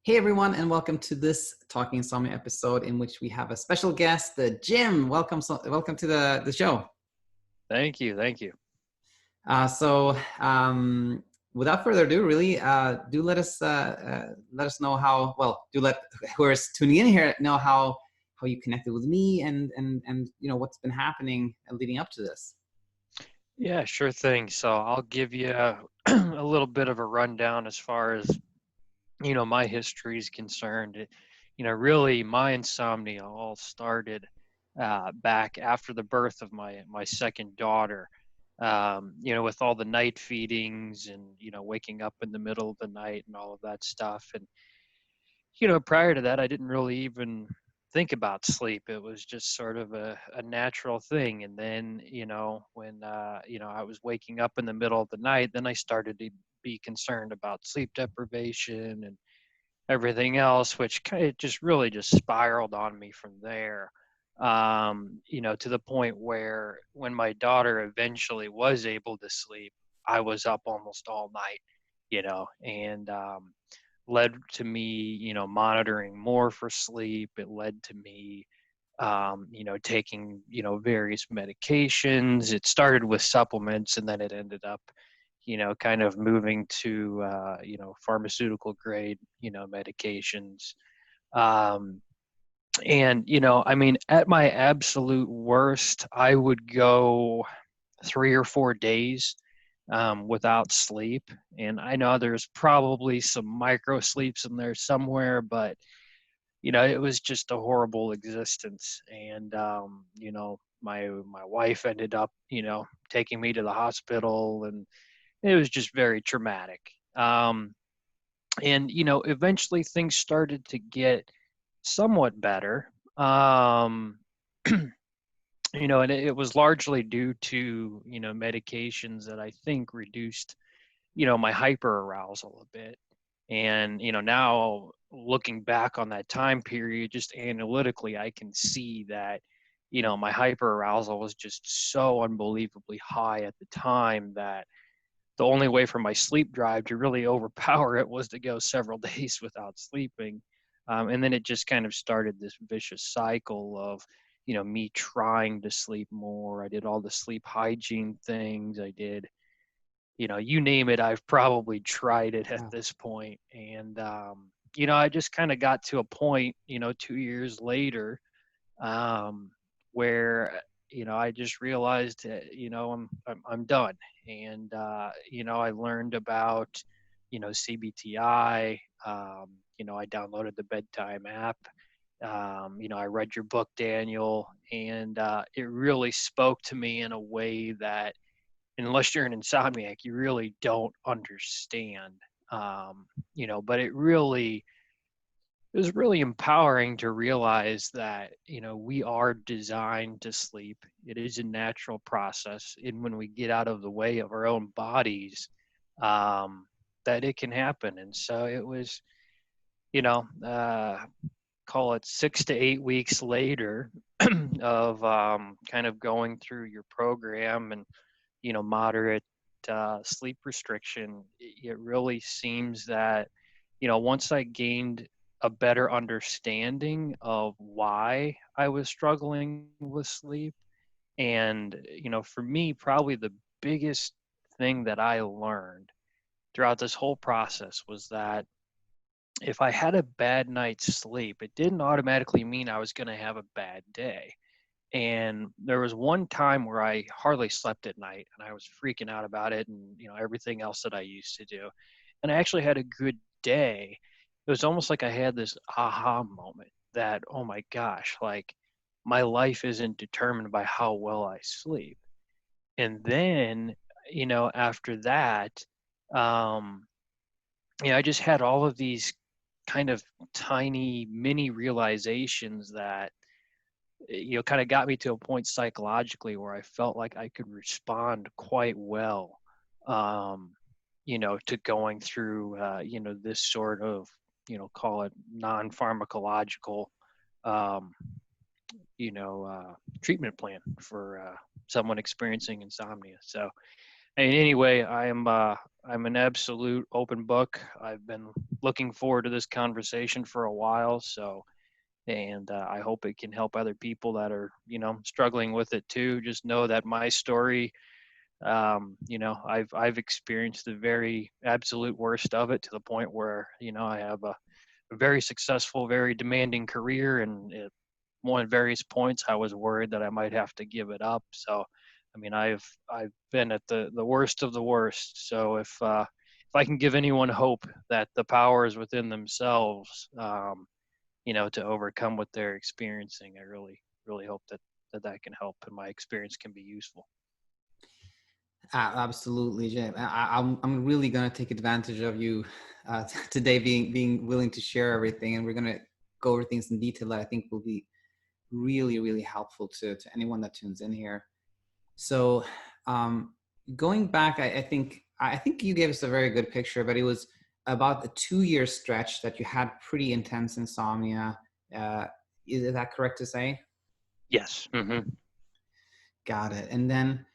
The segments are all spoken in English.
Hey everyone, and welcome to this Talking Insomnia episode in which we have a special guest, Jim. Welcome to the show. Thank you. Thank you. Without further ado, really, do let us know how. Well, do let whoever's tuning in here know how you connected with me and what's been happening leading up to this. Yeah, sure thing. So I'll give you a little bit of a rundown as far as, my history is concerned. Really my insomnia all started back after the birth of my second daughter. With all the night feedings and, waking up in the middle of the night and all of that stuff. And prior to that, I didn't really even think about sleep. It was just sort of a natural thing. And then, when, I was waking up in the middle of the night, then I started to be concerned about sleep deprivation and everything else, which kind of just really just spiraled on me from there. To the point where when my daughter eventually was able to sleep, I was up almost all night, and led to me, monitoring more for sleep. It led to me, taking, various medications. It started with supplements and then it ended up, kind of moving to, pharmaceutical grade, medications. Um, at my absolute worst, I would go 3 or 4 days without sleep. And I know there's probably some micro sleeps in there somewhere, but it was just a horrible existence. And my wife ended up, taking me to the hospital, and it was just very traumatic. And eventually things started to get somewhat better. And it was largely due to, medications that I think reduced, my hyperarousal a bit. And, now looking back on that time period, just analytically, I can see that, my hyperarousal was just so unbelievably high at the time that the only way for my sleep drive to really overpower it was to go several days without sleeping. And then it just kind of started this vicious cycle of, me trying to sleep more. I did all the sleep hygiene things. I did, you name it, I've probably tried it at Yeah. this point. And, I just kind of got to a point, 2 years later, um, where, I just realized, I'm done. And, I learned about, CBTI. I downloaded the BedTyme app. I read your book, Daniel, and it really spoke to me in a way that, unless you're an insomniac, you really don't understand. But it was really empowering to realize that, we are designed to sleep. It is a natural process. And when we get out of the way of our own bodies, um, that it can happen. And so it was, you know, uh, call it 6 to 8 weeks later of kind of going through your program and, moderate sleep restriction. It really seems that, once I gained a better understanding of why I was struggling with sleep, and, for me, probably the biggest thing that I learned throughout this whole process was that if I had a bad night's sleep, it didn't automatically mean I was going to have a bad day. And there was one time where I hardly slept at night and I was freaking out about it and, everything else that I used to do. And I actually had a good day. It was almost like I had this aha moment that, oh my gosh, like my life isn't determined by how well I sleep. And then, after that, um, I just had all of these kind of tiny mini realizations that, kind of got me to a point psychologically where I felt like I could respond quite well, um, to going through, this sort of, call it non-pharmacological, um, treatment plan for someone experiencing insomnia. So, and anyway, I'm an absolute open book. I've been looking forward to this conversation for a while. So, and I hope it can help other people that are, struggling with it too. Just know that my story, I've experienced the very absolute worst of it, to the point where, I have a very successful, very demanding career, and at one various points I was worried that I might have to give it up. So, I mean, I've been at the worst of the worst. So if I can give anyone hope that the power is within themselves, to overcome what they're experiencing, I really, really hope that can help and my experience can be useful. Absolutely, Jay. I'm really gonna take advantage of you today, being willing to share everything, and we're gonna go over things in detail that I think will be really, really helpful to anyone that tunes in here. So, um, going back, I think you gave us a very good picture, but it was about a 2-year stretch that you had pretty intense insomnia. Uh, is that correct to say? Yes. Got it. And then,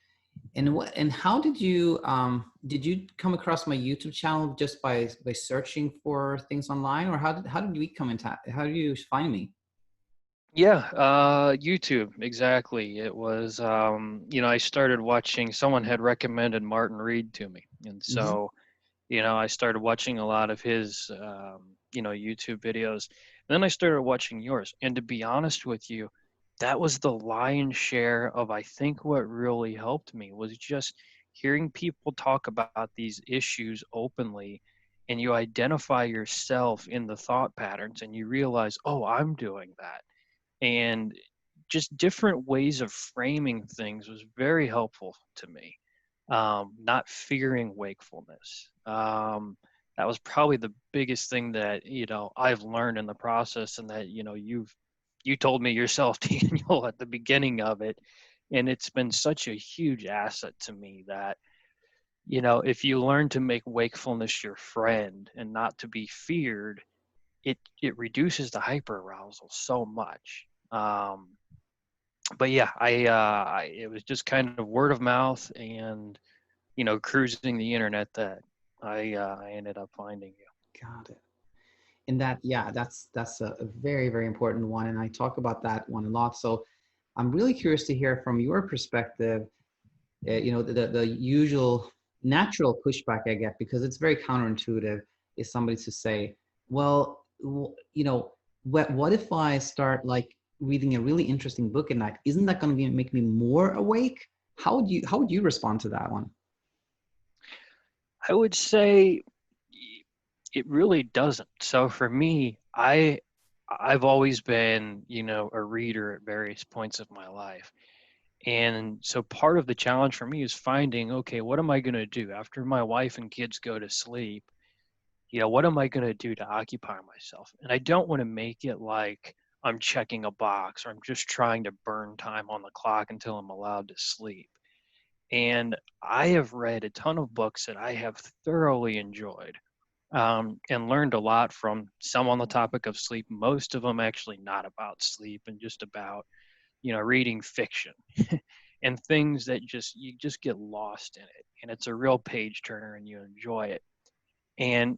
and how did you come across my YouTube channel just by searching for things online, or how did we come into how did you find me? Yeah, YouTube, exactly. It was, I started watching, someone had recommended Martin Reed to me. And Hmm. so, I started watching a lot of his, YouTube videos. And then I started watching yours. And to be honest with you, that was the lion's share of, I think, what really helped me was just hearing people talk about these issues openly. And you identify yourself in the thought patterns and you realize, oh, I'm doing that. And just different ways of framing things was very helpful to me. Not fearing wakefulness. That was probably the biggest thing that I've learned in the process, and that you told me yourself, Daniel, at the beginning of it, and it's been such a huge asset to me that if you learn to make wakefulness your friend and not to be feared, it reduces the hyperarousal so much. But yeah, it was just kind of word of mouth and cruising the internet that I ended up finding you. Got it. And that, yeah, that's a very, very important one, and I talk about that one a lot. So I'm really curious to hear from your perspective. The usual natural pushback I get, because it's very counterintuitive, is somebody to say, well, what if I start like reading a really interesting book at night? Isn't that going to make me more awake? How would you respond to that one? I would say it really doesn't. So for me, I've always been, a reader at various points of my life. And so part of the challenge for me is finding, okay, what am I going to do after my wife and kids go to sleep? What am I going to do to occupy myself? And I don't want to make it like I'm checking a box or I'm just trying to burn time on the clock until I'm allowed to sleep. And I have read a ton of books that I have thoroughly enjoyed, and learned a lot from, some on the topic of sleep, most of them actually not about sleep and just about, reading fiction and things that you just get lost in it. And it's a real page turner and you enjoy it. And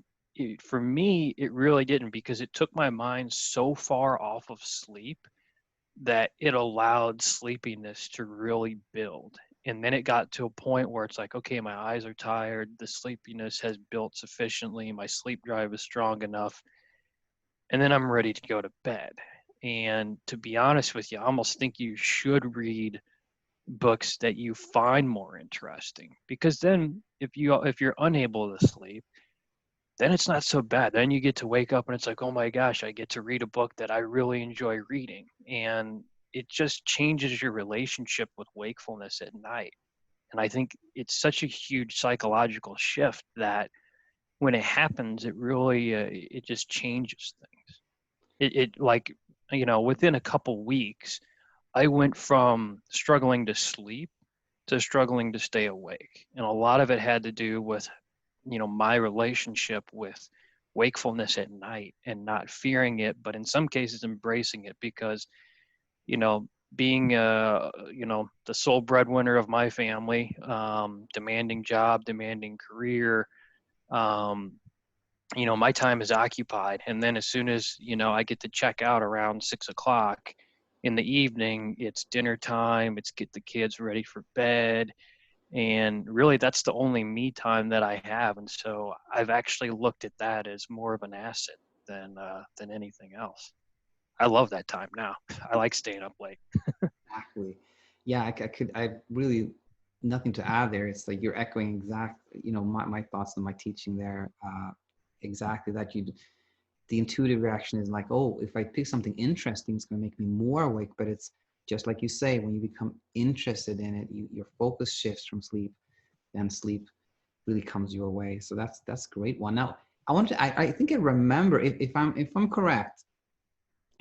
for me, it really didn't, because it took my mind so far off of sleep that it allowed sleepiness to really build. And then it got to a point where it's like, okay, my eyes are tired, the sleepiness has built sufficiently, my sleep drive is strong enough, and then I'm ready to go to bed. And to be honest with you, I almost think you should read books that you find more interesting, because then if you're unable to sleep, then it's not so bad. Then you get to wake up and it's like, oh my gosh, I get to read a book that I really enjoy reading. And it just changes your relationship with wakefulness at night. And I think it's such a huge psychological shift that when it happens, it really, it just changes things. It like, within a couple weeks, I went from struggling to sleep to struggling to stay awake. And a lot of it had to do with my relationship with wakefulness at night and not fearing it, but in some cases embracing it, because you know being the sole breadwinner of my family, demanding job, demanding career, um, my time is occupied. And then as soon as, I get to check out around 6 o'clock in the evening, it's dinner time, it's get the kids ready for bed. And really that's the only me time that I have. And so I've actually looked at that as more of an asset than anything else. I love that time now. I like staying up late. Exactly. Yeah, I really, nothing to add there. It's like you're echoing my thoughts and my teaching there. Exactly that the intuitive reaction is like, oh, if I pick something interesting, it's going to make me more awake. But it's just like you say, when you become interested in it, your focus shifts from sleep, and sleep really comes your way. So that's a great one. Now, I think I remember, if I'm correct,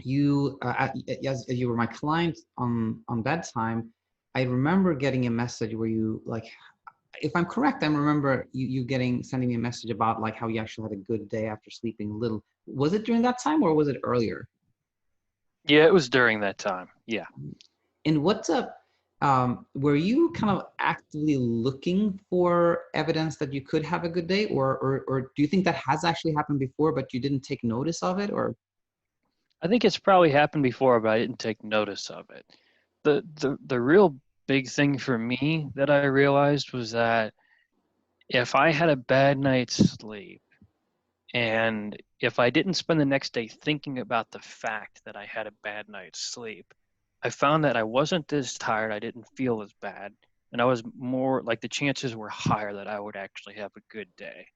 as you were my client on BedTyme, I remember getting a message where you, like, if I'm correct, I remember you sending me a message about like how you actually had a good day after sleeping a little. Was it during that time or was it earlier? Yeah, it was during that time. Yeah. And what's up? Were you kind of actively looking for evidence that you could have a good day, or do you think that has actually happened before, but you didn't take notice of it, or? I think it's probably happened before, but I didn't take notice of it. The real big thing for me that I realized was that if I had a bad night's sleep, and if I didn't spend the next day thinking about the fact that I had a bad night's sleep, I found that I wasn't as tired, I didn't feel as bad, and I was more like the chances were higher that I would actually have a good day.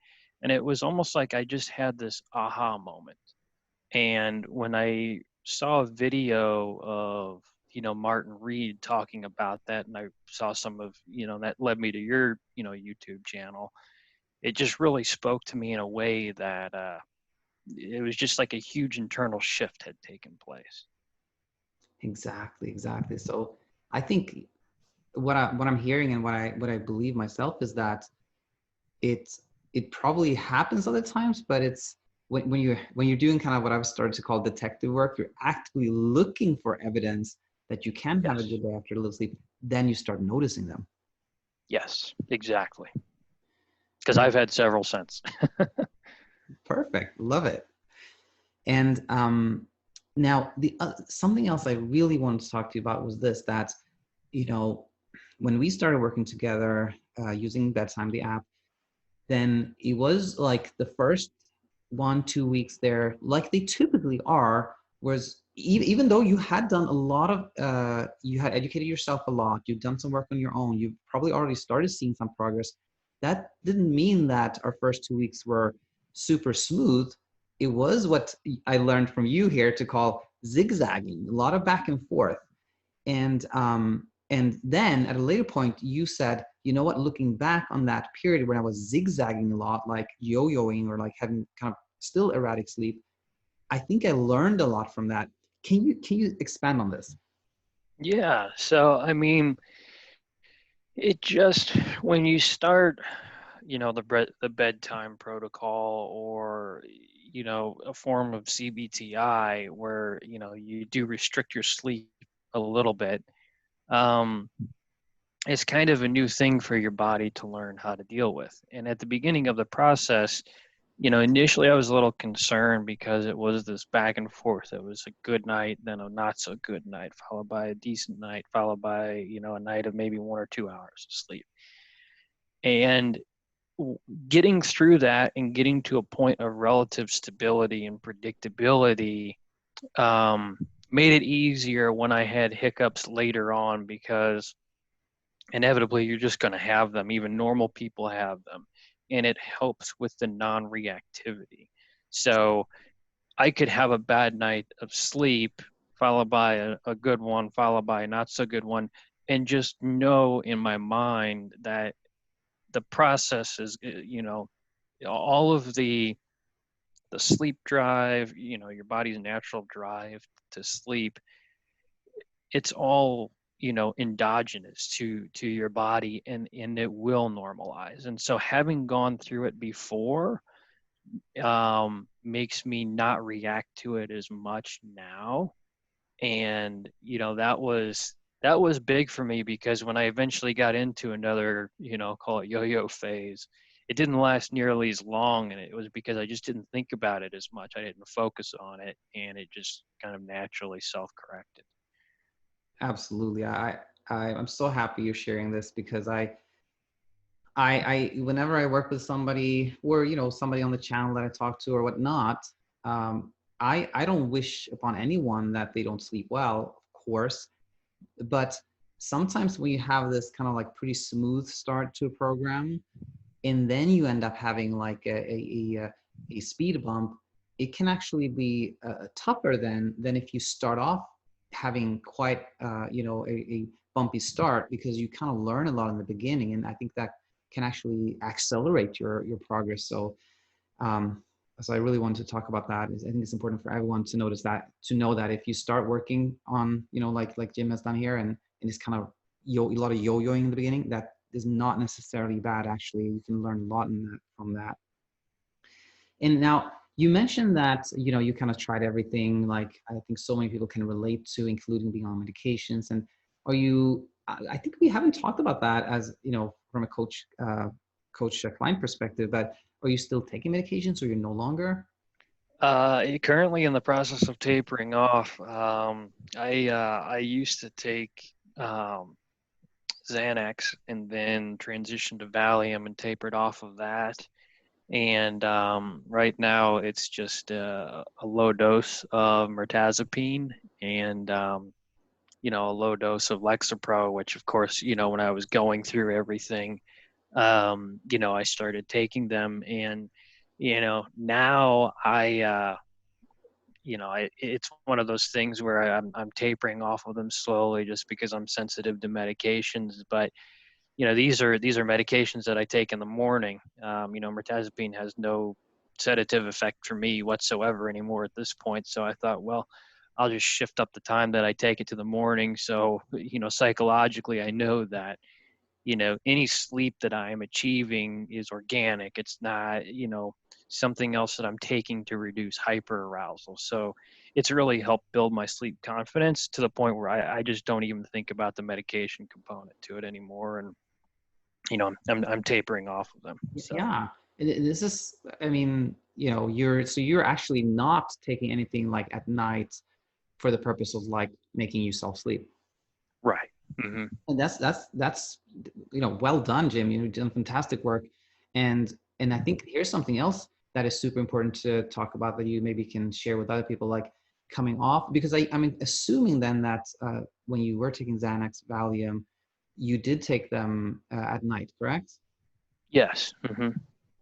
And it was almost like I just had this aha moment. And when I saw a video of, Martin Reed talking about that, and I saw some of, that led me to your, YouTube channel, it just really spoke to me in a way that it was just like a huge internal shift had taken place. Exactly, exactly. So I think what I'm hearing and what I believe myself is that it it probably happens other times, but it's when you're doing kind of what I've started to call detective work, you're actively looking for evidence that you can have a Yes. good day after a little sleep, then you start noticing them. Yes, exactly. Because Yeah, I've had several since. perfect. Love it. And now the something else I really wanted to talk to you about was this, that you know when we started working together using BedTyme, the app, then it was like the first 1 2 weeks there, like they typically are, was even though you had done a lot of you had educated yourself a lot, you've done some work on your own, you've probably already started seeing some progress, that didn't mean that our first 2 weeks were super smooth. It was what I learned from you here to call zigzagging, a lot of back and forth. And then at a later point you said, you know what, looking back on that period when I was zigzagging a lot, like yo-yoing or like having kind of still erratic sleep, I think I learned a lot from that. Can you expand on this? Yeah. So, I mean, it just, when you start, the bedtime protocol, or, a form of CBTI where, you do restrict your sleep a little bit, um, it's kind of a new thing for your body to learn how to deal with. And at the beginning of the process, initially I was a little concerned because it was this back and forth. It was a good night, then a not so good night, followed by a decent night, followed by, a night of maybe 1 or 2 hours of sleep. And getting through that and getting to a point of relative stability and predictability um, made it easier when I had hiccups later on, because inevitably you're just going to have them. Even normal people have them, and it helps with the non-reactivity. So I could have a bad night of sleep followed by a good one, followed by a not so good one, and just know in my mind that the process is, all of the sleep drive, your body's natural drive to sleep, it's all, endogenous to your body, and it will normalize. And so having gone through it before makes me not react to it as much now. And that was big for me, because when I eventually got into another, call it yo-yo phase, it didn't last nearly as long, and it was because I just didn't think about it as much. I didn't focus on it, and it just kind of naturally self-corrected. Absolutely. I'm so happy you're sharing this because whenever I work with somebody or, somebody on the channel that I talk to or whatnot, I don't wish upon anyone that they don't sleep well, of course. But sometimes when you have this kind of like pretty smooth start to a program, and then you end up having like a speed bump, it can actually be tougher than if you start off having quite a bumpy start, because you kind of learn a lot in the beginning, and I think that can actually accelerate your progress. Um, so I really wanted to talk about that. I think it's important for everyone to notice that, to know that if you start working on, like Jim has done here, and it's kind of a lot of yo-yoing in the beginning, that is not necessarily bad. Actually, you can learn a lot from that. And now you mentioned that, you kind of tried everything, like I think so many people can relate to, including being on medications. And are you, I think we haven't talked about that as, from a coach client perspective, but are you still taking medications or you're no longer? Currently in the process of tapering off. I used to take um, Xanax and then transitioned to Valium and tapered off of that. And right now it's just a low dose of mirtazapine and a low dose of Lexapro, which of course, when I was going through everything, I started taking them, and now it's one of those things where I'm tapering off of them slowly just because I'm sensitive to medications. But these are medications that I take in the morning. Mirtazapine has no sedative effect for me whatsoever anymore at this point. So I thought, well, I'll just shift up the time that I take it to the morning. So psychologically, I know that any sleep that I am achieving is organic. It's not something else that I'm taking to reduce hyperarousal. So it's really helped build my sleep confidence to the point where I just don't even think about the medication component to it anymore. And I'm tapering off of them. So Yeah. This is, I mean, you're actually not taking anything like at night for the purpose of like making yourself sleep. right. Hmm. And that's well done, Jim. You've done fantastic work. And I think here's something else that is super important to talk about that you maybe can share with other people, like coming off, because I'm assuming then that when you were taking Xanax, Valium, you did take them at night, correct? Yes. Hmm.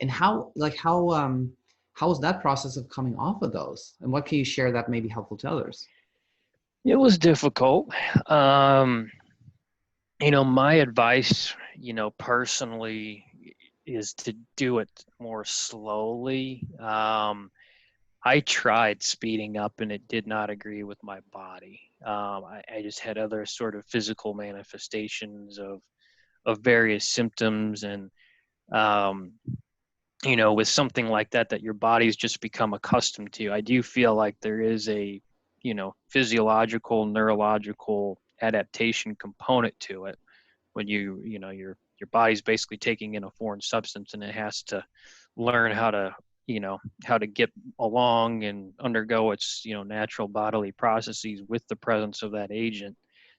And how was that process of coming off of those? And what can you share that may be helpful to others? It was difficult. Um, my advice, personally, is to do it more slowly. I tried speeding up and it did not agree with my body. I just had other sort of physical manifestations of various symptoms. And, um, with something like that your body's just become accustomed to, I do feel like there is a, physiological, neurological adaptation component to it when your body's basically taking in a foreign substance and it has to learn how to get along and undergo its natural bodily processes with the presence of that agent.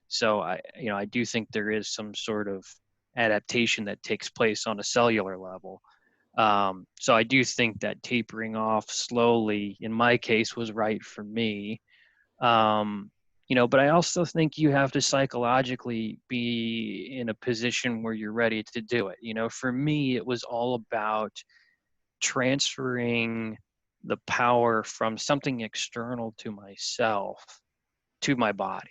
So I do think there is some sort of adaptation that takes place on a cellular level. So I do think that tapering off slowly in my case was right for me. um, but I also think you have to psychologically be in a position where you're ready to do it. For me, it was all about transferring the power from something external to myself to my body.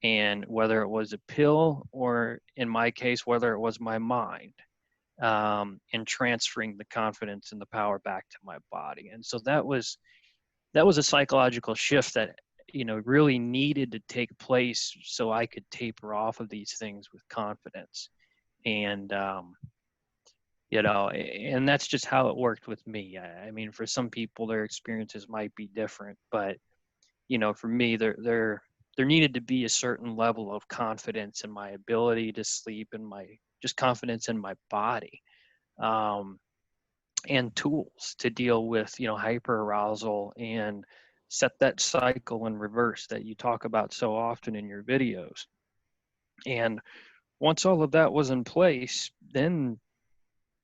And whether it was a pill or, in my case, whether it was my mind, and transferring the confidence and the power back to my body. And so that was a psychological shift that really needed to take place so I could taper off of these things with confidence. And and that's just how it worked with me. I mean, for some people their experiences might be different, but for me, there needed to be a certain level of confidence in my ability to sleep and my just confidence in my body. um and tools to deal with, hyperarousal and set that cycle in reverse that you talk about so often in your videos. And once all of that was in place, then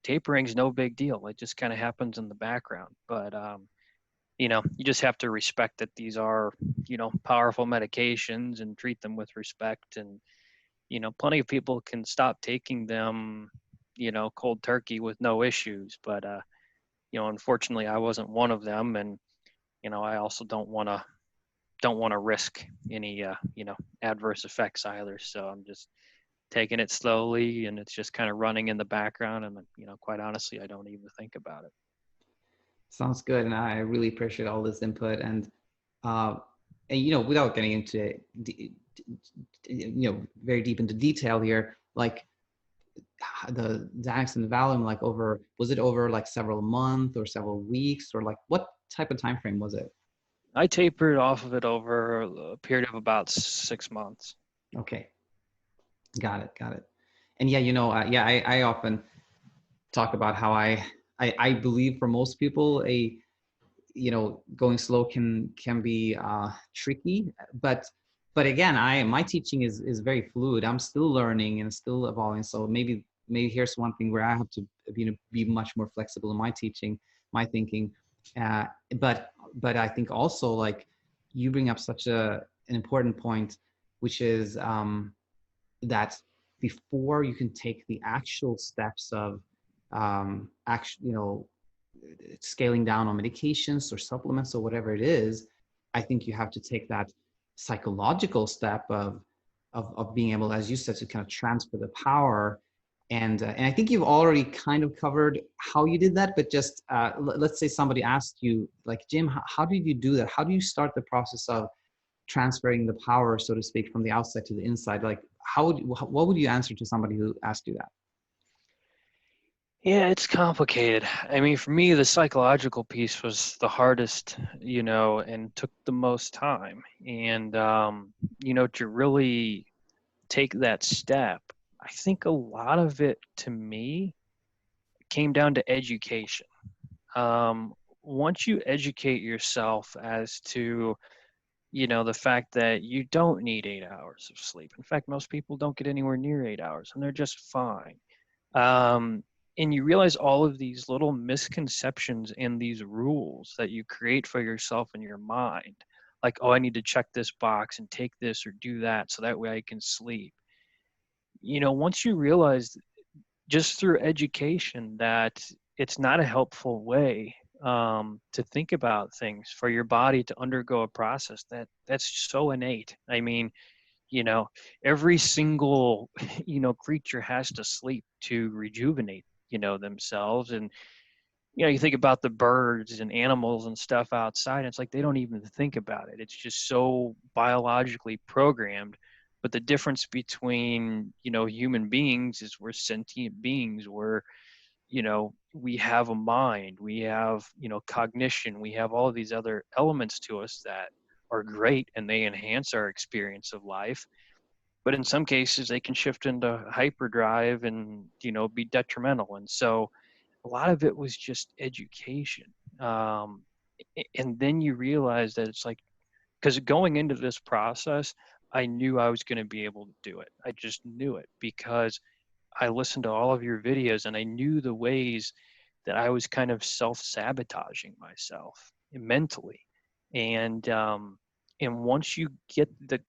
tapering's no big deal. It just kind of happens in the background. But you just have to respect that these are, powerful medications and treat them with respect. And, plenty of people can stop taking them, cold turkey with no issues. But, unfortunately I wasn't one of them. And, I also don't want to risk any, adverse effects either. So I'm just taking it slowly, and it's just kind of running in the background. And, quite honestly, I don't even think about it. Sounds good, and I really appreciate all this input. Uh, and without getting into very deep into detail here, like the Xanax and Valium, like was it over like several months or several weeks, or like what type of time frame was it? I tapered off of it over a period of about 6 months. Okay, got it. And yeah, yeah, I often talk about how I believe for most people going slow can be tricky, but again, my teaching is very fluid. I'm still learning and still evolving, so maybe here's one thing where I have to be much more flexible in my teaching, my thinking. uh, but I think also, like, you bring up such an important point, which is that before you can take the actual steps of scaling down on medications or supplements or whatever it is, I think you have to take that psychological step of being able, as you said, to kind of transfer the power. And I think you've already kind of covered how you did that, but just let's say somebody asked you, like, Jim, how did you do that? How do you start the process of transferring the power, so to speak, from the outside to the inside? Like, what would you answer to somebody who asked you that? Yeah, it's complicated. I mean, for me, the psychological piece was the hardest, and took the most time. And, to really take that step, I think a lot of it to me came down to education. Um, Once you educate yourself as to, the fact that you don't need 8 hours of sleep. In fact, most people don't get anywhere near 8 hours, and they're just fine. Um, and you realize all of these little misconceptions and these rules that you create for yourself in your mind, like, oh, I need to check this box and take this or do that so that way I can sleep. Once you realize just through education that it's not a helpful way, to think about things, for your body to undergo a process that's so innate. I mean, you know every single creature has to sleep to rejuvenate themselves. And you think about the birds and animals and stuff outside, and it's like they don't even think about it. It's just so biologically programmed. But the difference between human beings is we're sentient beings. We have a mind, we have cognition, we have all of these other elements to us that are great, and they enhance our experience of life. But in some cases they can shift into hyperdrive and be detrimental. And so a lot of it was just education. um, and then you realize that it's like, because going into this process, I knew I was going to be able to do it. I just knew it because I listened to all of your videos, and I knew the ways that I was kind of self-sabotaging myself mentally. And once you get the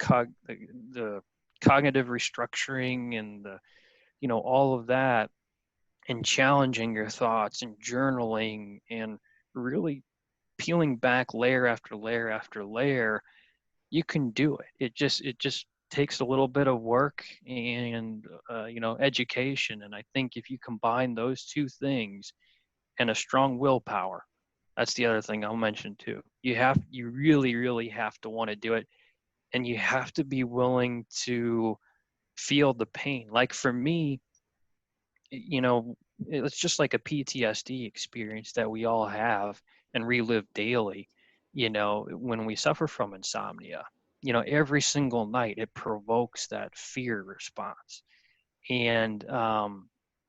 cognitive restructuring and all of that, and challenging your thoughts and journaling and really peeling back layer after layer after layer, you can do it. It just takes a little bit of work and education. And I think if you combine those two things and a strong willpower, that's the other thing I'll mention too. You really, really have to want to do it, and you have to be willing to feel the pain. Like for me, you know, it's just like a PTSD experience that we all have and relive daily. When we suffer from insomnia, every single night it provokes that fear response. And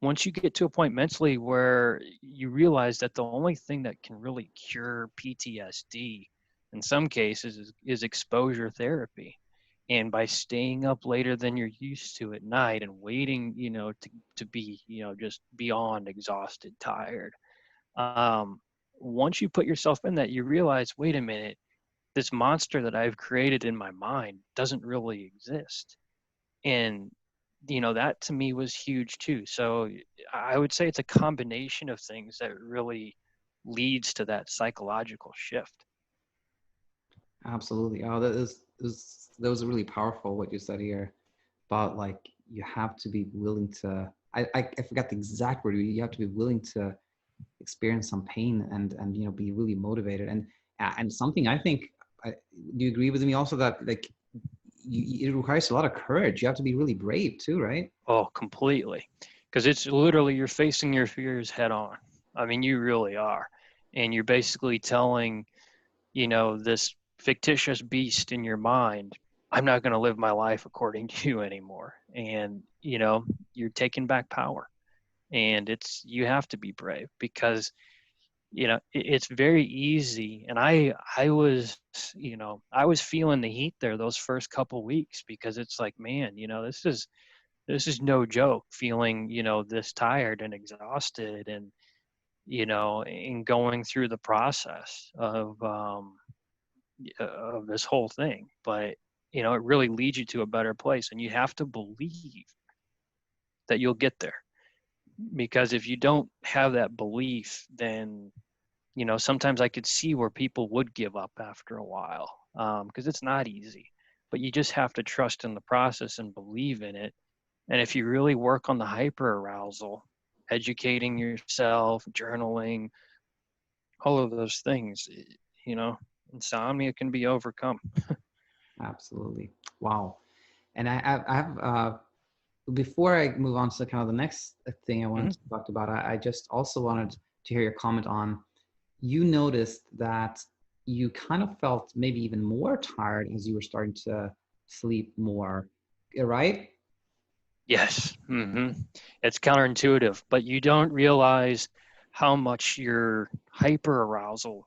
once you get to a point mentally where you realize that the only thing that can really cure PTSD in some cases is exposure therapy. And by staying up later than you're used to at night and waiting, to be, just beyond exhausted, tired. Um, Once you put yourself in that, you realize, wait a minute, this monster that I've created in my mind doesn't really exist. And that to me was huge too. So I would say it's a combination of things that really leads to that psychological shift. Absolutely. Oh, that was really powerful what you said here about like you have to be willing to. I forgot the exact word. You have to be willing to experience some pain and be really motivated and something I think. Do you agree with me also that like it requires a lot of courage? You have to be really brave too, right? Oh, completely. Because it's literally you're facing your fears head on. I mean, you really are. And you're basically telling, this fictitious beast in your mind, I'm not going to live my life according to you anymore. And, you're taking back power. And you have to be brave because, it's very easy. And I was, I was feeling the heat there those first couple weeks because it's like, man, this is no joke feeling, this tired and exhausted and, in going through the process of this whole thing. But, it really leads you to a better place and you have to believe that you'll get there. Because if you don't have that belief, then, sometimes I could see where people would give up after a while because it's not easy. But you just have to trust in the process and believe in it. And if you really work on the hyperarousal, educating yourself, journaling, all of those things, you know, insomnia can be overcome. Absolutely. Wow. And I have before I move on to kind of the next thing I wanted Mhm. to talk about, I just also wanted to hear your comment on, you noticed that you kind of felt maybe even more tired as you were starting to sleep more, right? Yes. It's counterintuitive, but you don't realize how much your hyperarousal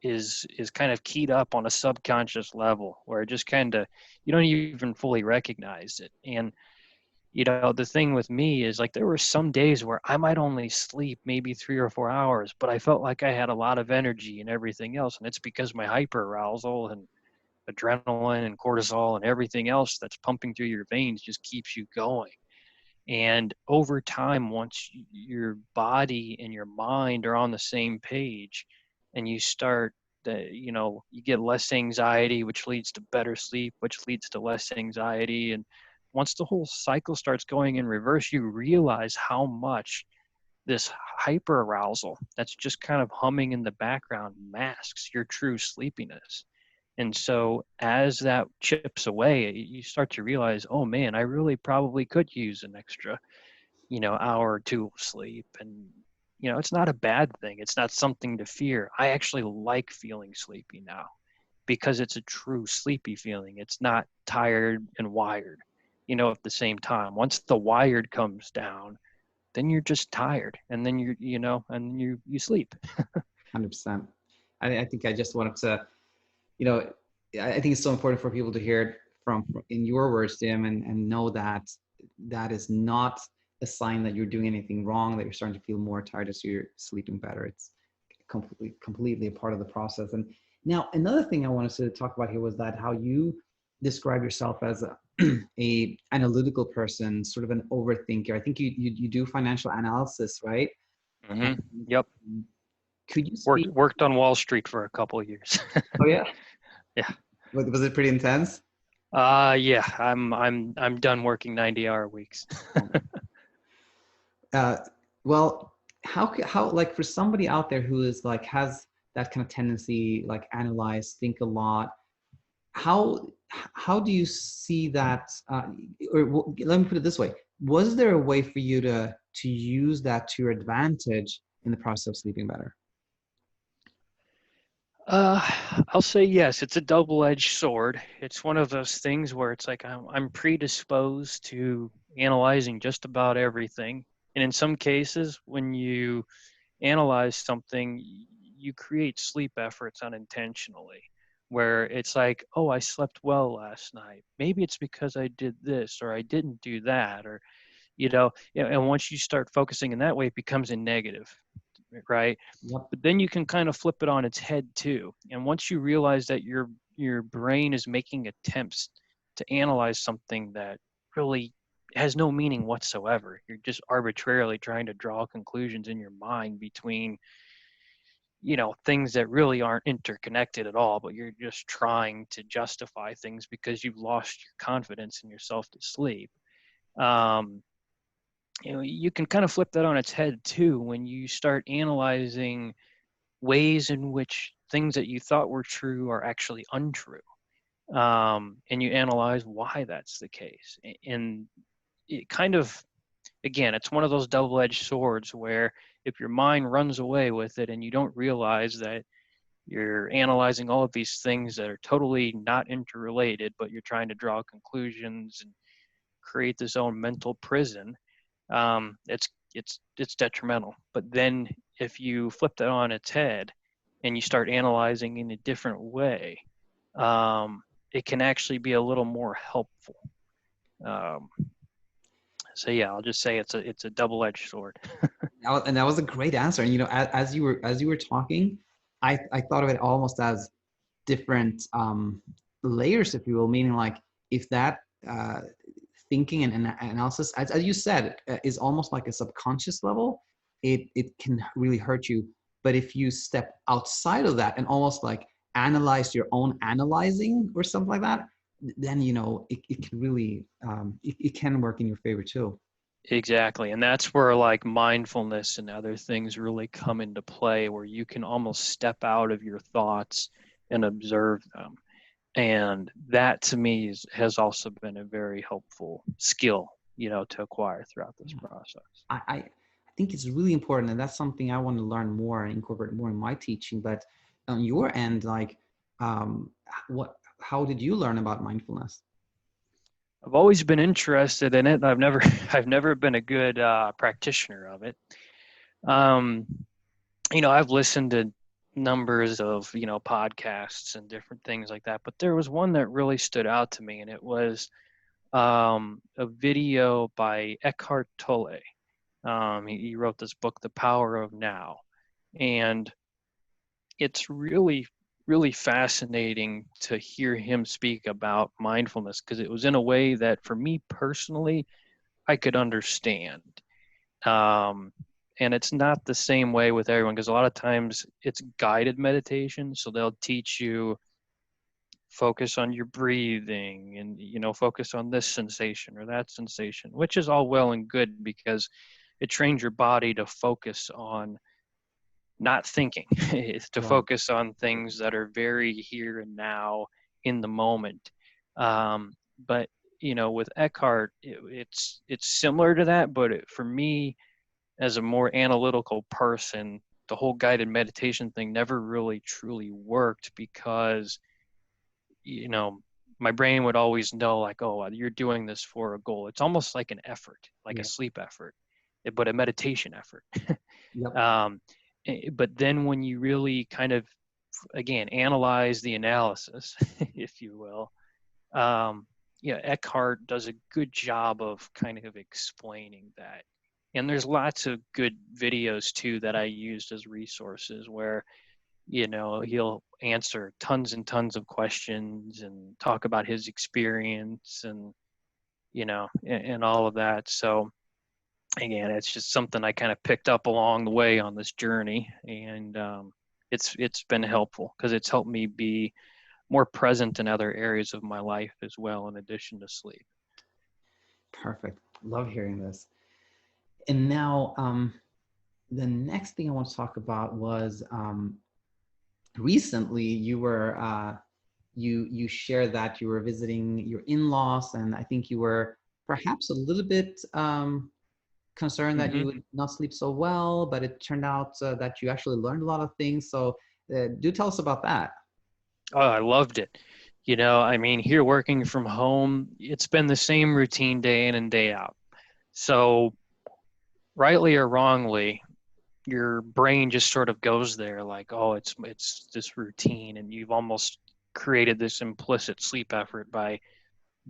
is kind of keyed up on a subconscious level where it just kind of you don't even fully recognize it. And the thing with me is like there were some days where I might only sleep maybe 3 or 4 hours, but I felt like I had a lot of energy and everything else. And it's because my hyperarousal and adrenaline and cortisol and everything else that's pumping through your veins just keeps you going. And over time, once your body and your mind are on the same page and you start you get less anxiety, which leads to better sleep, which leads to less anxiety. And once the whole cycle starts going in reverse, you realize how much this hyper arousal that's just kind of humming in the background masks your true sleepiness. And so as that chips away, you start to realize, oh man, I really probably could use an extra, hour or two of sleep. And, it's not a bad thing. It's not something to fear. I actually like feeling sleepy now because it's a true sleepy feeling. It's not tired and wired, at the same time. Once the wired comes down, then you're just tired and then and you sleep. 100%. I think I just wanted to, you know, I think it's so important for people to hear it from in your words, Jim, and know that that is not a sign that you're doing anything wrong, that you're starting to feel more tired as you're sleeping better. It's completely a part of the process. And now another thing I wanted to talk about here was that how you describe yourself as a analytical person, sort of an overthinker. I think you do financial analysis, right? And Yep. could you Worked speak? worked on Wall Street for a couple of years. Oh yeah, Yeah. was it pretty intense? Yeah, I'm done working 90-hour weeks. Uh, well, how like for somebody out there who is like has that kind of tendency, like analyze, think a lot, how do you see that? Let me put it this way: was there a way for you to use that to your advantage in the process of sleeping better? Uh, I'll say yes. It's a double-edged sword. It's one of those things where it's like I'm predisposed to analyzing just about everything, And in some cases, when you analyze something, you create sleep efforts unintentionally, where it's like, oh, I slept well last night. Maybe it's because I did this or I didn't do that, or, and once you start focusing in that way, it becomes a negative, right? Yep. But then you can kind of flip it on its head too. And once you realize that your brain is making attempts to analyze something that really has no meaning whatsoever, you're just arbitrarily trying to draw conclusions in your mind between, things that really aren't interconnected at all, but you're just trying to justify things because you've lost your confidence in yourself to sleep. um, you can kind of flip that on its head too when you start analyzing ways in which things that you thought were true are actually untrue. And you analyze why that's the case. And it kind of, again, it's one of those double-edged swords where if your mind runs away with it and you don't realize that you're analyzing all of these things that are totally not interrelated, but you're trying to draw conclusions and create this own mental prison, it's detrimental. But then if you flip that on its head and you start analyzing in a different way, it can actually be a little more helpful. Um, so yeah, I'll just say it's a double-edged sword. And that was a great answer. And as you were talking, I thought of it almost as different layers, if you will, meaning like if that thinking and analysis, as you said, is almost like a subconscious level, it can really hurt you. But if you step outside of that and almost like analyze your own analyzing or something like that, then it can really it can work in your favor too. Exactly. And that's where like mindfulness and other things really come into play, where you can almost step out of your thoughts and observe them. And that to me has also been a very helpful skill, to acquire throughout this Yeah. process. I think it's really important, and that's something I want to learn more and incorporate more in my teaching. But on your end, like, how did you learn about mindfulness? I've always been interested in it. I've never, I've never been a good practitioner of it. Um, I've listened to numbers of, podcasts and different things like that, but there was one that really stood out to me, and it was a video by Eckhart Tolle. He wrote this book, The Power of Now, and it's really, really fascinating to hear him speak about mindfulness because it was in a way that, for me personally, I could understand. Um, and it's not the same way with everyone because a lot of times it's guided meditation, so they'll teach you focus on your breathing and focus on this sensation or that sensation, which is all well and good because it trains your body to focus on not thinking. It's to Right. focus on things that are very here and now in the moment. But with Eckhart, it's similar to that, but for me, as a more analytical person, the whole guided meditation thing never really truly worked because you know my brain would always know, like, oh, you're doing this for a goal. It's almost like an effort, like a Yeah. sleep effort, but a meditation effort. Yep. um, but then when you really kind of, again, analyze the analysis, if you will, yeah, Eckhart does a good job of kind of explaining that. And there's lots of good videos too that I used as resources where he'll answer tons and tons of questions and talk about his experience and and all of that. So again, it's just something I kind of picked up along the way on this journey, and it's been helpful because it's helped me be more present in other areas of my life as well, in addition to sleep. Perfect. Love hearing this. And now, the next thing I want to talk about was recently you shared that you were visiting your in-laws, and I think you were perhaps a little bit concerned that Hmm. you would not sleep so well, but it turned out that you actually learned a lot of things. So do tell us about that. Oh, I loved it. I mean, here working from home, it's been the same routine day in and day out. So rightly or wrongly, your brain just sort of goes there like, oh, it's this routine, and you've almost created this implicit sleep effort by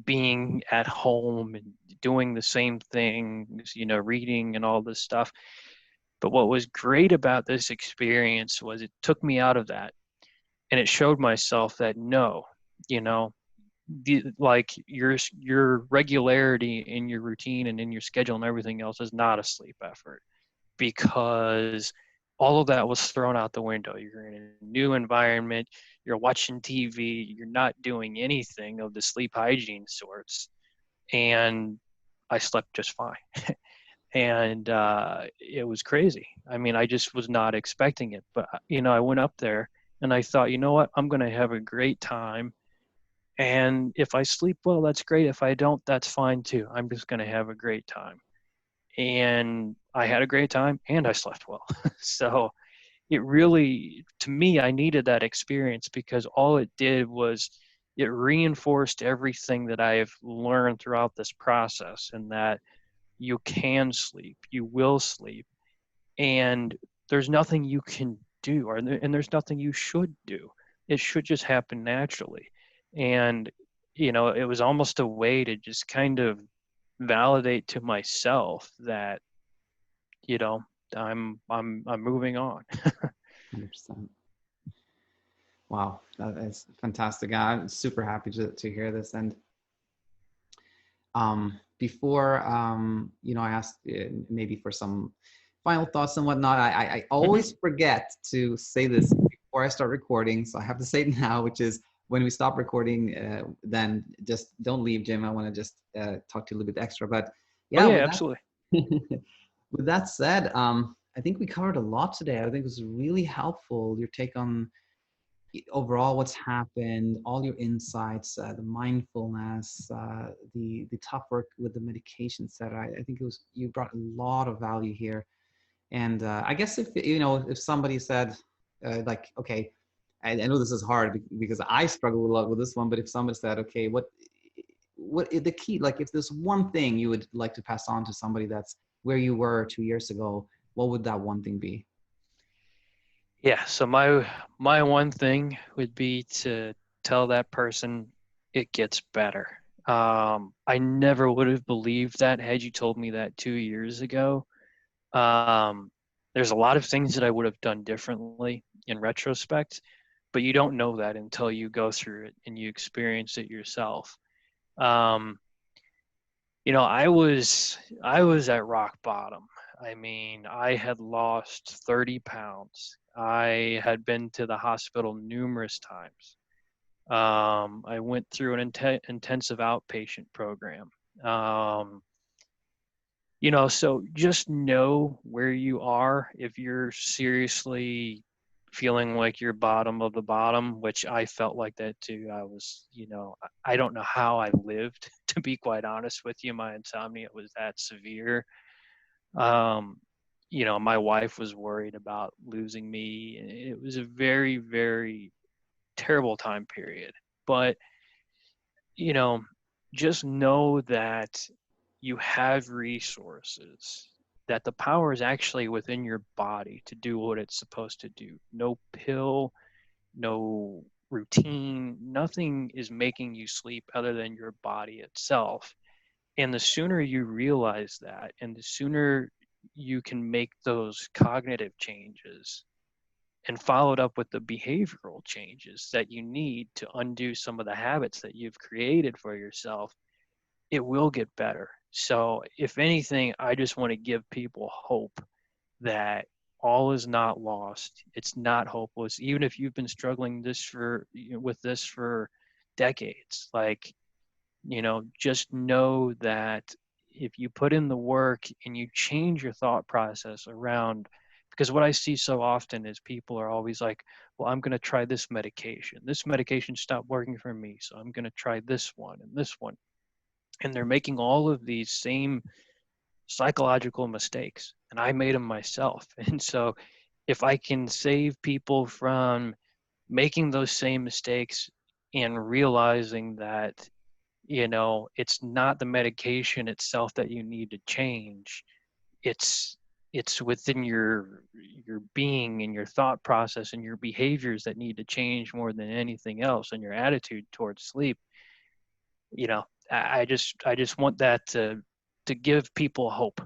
being at home and doing the same things, reading and all this stuff. But what was great about this experience was it took me out of that, and it showed myself that no, you know, like your regularity in your routine and in your schedule and everything else is not a sleep effort, because all of that was thrown out the window. You're in a new environment, you're watching TV, you're not doing anything of the sleep hygiene sorts, and I slept just fine. And it was crazy. I mean, I just was not expecting it. But I went up there and I thought, you know what, I'm going to have a great time. And if I sleep well, that's great. If I don't, that's fine too. I'm just going to have a great time. And I had a great time and I slept well. So it really, to me, I needed that experience, because all it did was it reinforced everything that I have learned throughout this process, and that you can sleep, you will sleep, and there's nothing you can do, and there's nothing you should do. It should just happen naturally. And it was almost a way to just kind of validate to myself that you know I'm moving on. 100%. Wow, that is fantastic. I'm super happy to hear this. And before I asked maybe for some final thoughts and whatnot, I always forget to say this before I start recording, so I have to say it now, which is when we stop recording, then just don't leave, Jim. I want to just talk to you a little bit extra. But Oh yeah, yeah, with absolutely. that with that said, I think we covered a lot today. I think it was really helpful, your take on overall what's happened, all your insights, the mindfulness, the tough work with the medication, etc. I think you brought a lot of value here. And I guess if somebody said like, okay, I know this is hard because I struggle a lot with this one, but if somebody said, okay, what is the key, like if there's one thing you would like to pass on to somebody that's where you were 2 years ago, what would that one thing be? Yeah, so my one thing would be to tell that person it gets better. I never would have believed that had you told me that 2 years ago. Um, there's a lot of things that I would have done differently in retrospect, but you don't know that until you go through it and you experience it yourself. Um, I was at rock bottom. I mean, I had lost 30 pounds. I had been to the hospital numerous times. I went through an intensive outpatient program. Um, so just know where you are if you're seriously feeling like you're bottom of the bottom, which I felt like that too. I was, I don't know how I lived, to be quite honest with you. My insomnia was that severe. Um, my wife was worried about losing me. It was a very, very terrible time period. But, you know, just know that you have resources, that the power is actually within your body to do what it's supposed to do. No pill, no routine, nothing is making you sleep other than your body itself. And the sooner you realize that, and the sooner you can make those cognitive changes and follow it up with the behavioral changes that you need to undo some of the habits that you've created for yourself, it will get better. So, if anything, I just want to give people hope that all is not lost. It's not hopeless. Even if you've been struggling with this for decades, like, just know that if you put in the work and you change your thought process around, because what I see so often is people are always like, well, I'm going to try this medication. This medication stopped working for me, so I'm going to try this one and this one. And they're making all of these same psychological mistakes. And I made them myself. And so if I can save people from making those same mistakes and realizing that it's not the medication itself that you need to change. It's it's within your being and your thought process and your behaviors that need to change more than anything else, and your attitude towards sleep. I just want that to give people hope,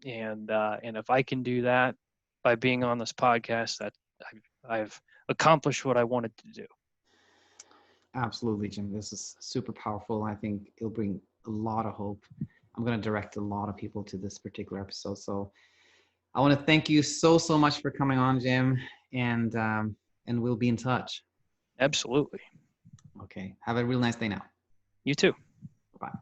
and if I can do that by being on this podcast, that I've accomplished what I wanted to do. Absolutely, Jim. This is super powerful. I think it'll bring a lot of hope. I'm going to direct a lot of people to this particular episode. So I want to thank you so much for coming on, Jim, and we'll be in touch. Absolutely. Okay. Have a real nice day now. You too. Bye.